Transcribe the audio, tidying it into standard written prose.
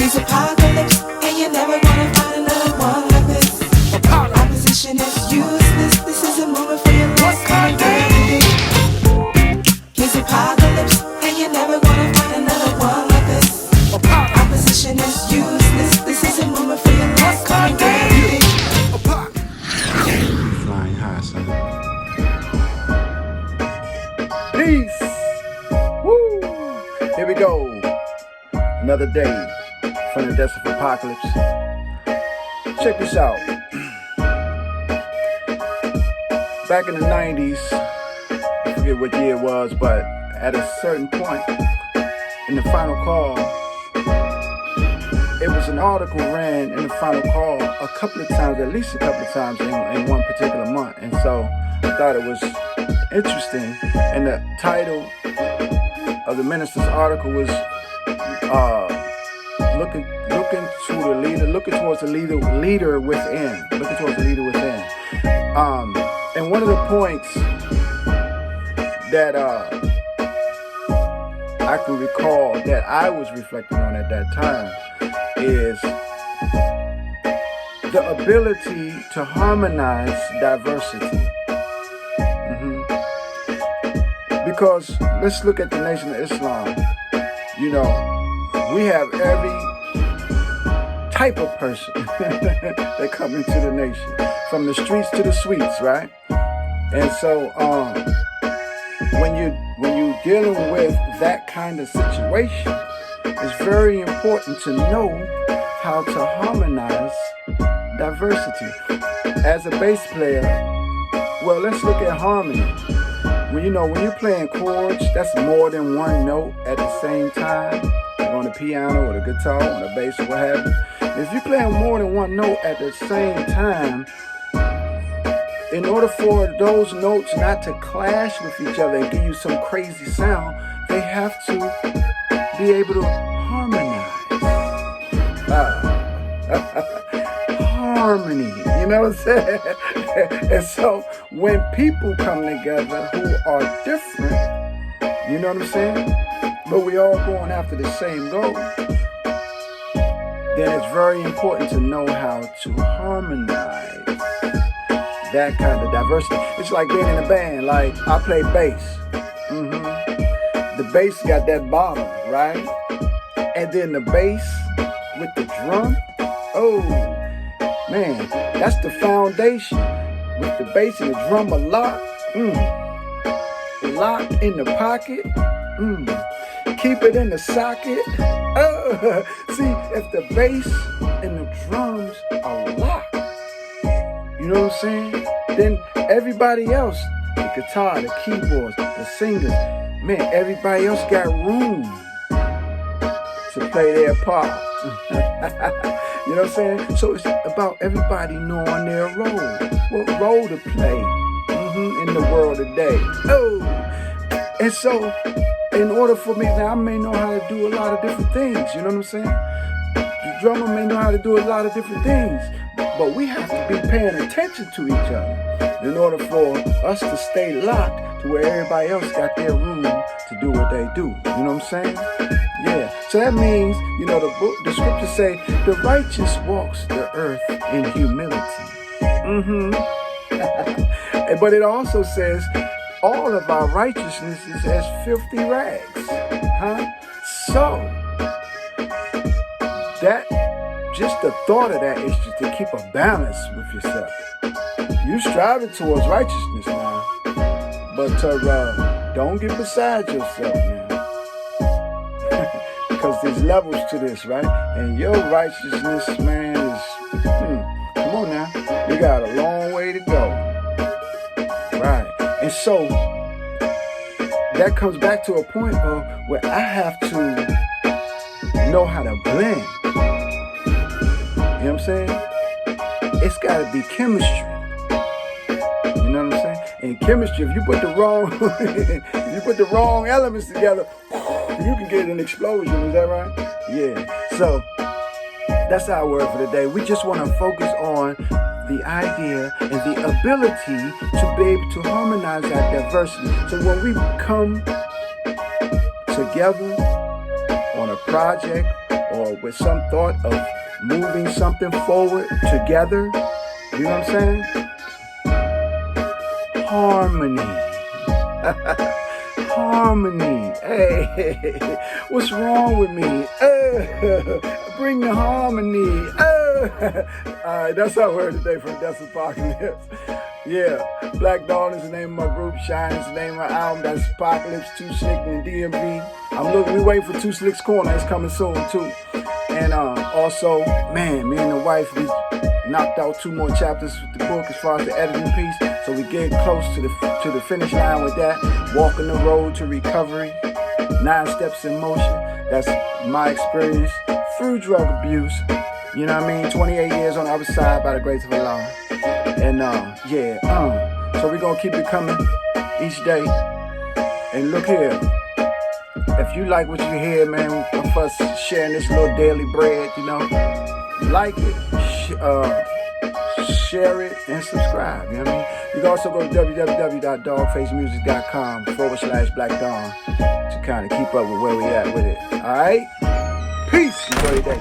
He's apocalypse, and you're never gonna find another one like this. Opposition is useless. This is a moment for your lost identity. He's apocalypse, and you're never gonna find another one like this. Opposition is useless. This is a moment for your lost identity. Flying high, son. Peace. Woo. Here we go. Another day from the depths of apocalypse. Check this out. Back in the 90s, I forget what year it was, but at a certain point in the final call, it was an article ran in the final call a couple of times, at least a couple of times in one particular month. And so I thought it was interesting. And the title of the minister's article was looking towards the leader within. And one of the points that I can recall that I was reflecting on at that time is the ability to harmonize diversity. Because let's look at the Nation of Islam. You know, we have every type of person that come into the nation, from the streets to the suites, right? And so when you're dealing with that kind of situation, it's very important to know how to harmonize diversity. As a bass player, well, let's look at harmony. When you're playing chords, that's more than one note at the same time, like on the piano or the guitar or the bass or what have you. If you're playing more than one note at the same time, in order for those notes not to clash with each other and give you some crazy sound, they have to be able to harmonize. Harmony, you know what I'm saying? And so when people come together who are different, you know what I'm saying? But we all going after the same goal, then it's very important to know how to harmonize that kind of diversity. It's like being in a band. Like, I play bass. The bass got that bottom, right? And then the bass with the drum. Oh, man, that's the foundation. With the bass and the drum locked in the pocket. Keep it in the socket. See, if the bass and the drums are locked, you know what I'm saying? Then everybody else, the guitar, the keyboards, the singers, man, everybody else got room to play their part. You know what I'm saying? So it's about everybody knowing their role. What role to play in the world today. Oh, and so in order for me, now I may know how to do a lot of different things. You know what I'm saying? The drummer may know how to do a lot of different things. But we have to be paying attention to each other in order for us to stay locked to where everybody else got their room to do what they do. You know what I'm saying? Yeah. So that means, the scriptures say, the righteous walks the earth in humility. But it also says, all of our righteousness is as filthy rags. So, just the thought of that is just to keep a balance with yourself. You striving towards righteousness now, but don't get beside yourself now. Because there's levels to this, right? And your righteousness, man, is, come on now. You got a long way to go. Right. And so, that comes back to a point where I have to know how to blend. You know what I'm saying? It's got to be chemistry. You know what I'm saying? In chemistry, if you put the wrong elements together, you can get an explosion. Is that right? Yeah. So that's our word for the day. We just want to focus on the idea and the ability to be able to harmonize our diversity. So when we come together on a project or or with some thought of moving something forward together. You know what I'm saying? Harmony. Harmony. Hey, what's wrong with me? Bring the harmony. All right, that's our word today from Death Apocalypse. Yeah, Black Dawn is the name of my group. Shine is the name of my album. That's Apocalypse, Too Slick and DMV. We waiting for Too Slick's Corner. It's coming soon too. And also, man, me and the wife, we knocked out 2 more chapters with the book as far as the editing piece. So we get close to the finish line with that. Walking the road to recovery. 9 steps in motion. That's my experience through drug abuse. You know what I mean? 28 years on the other side by the grace of Allah. And so we're gonna keep it coming each day. And look here, if you like what you hear, man, of us sharing this little daily bread, you know, like it, share it, and subscribe. You know what I mean? You can also go to www.dogfacemusic.com/Black Dawn to kind of keep up with where we at with it. All right, peace. Enjoy your day.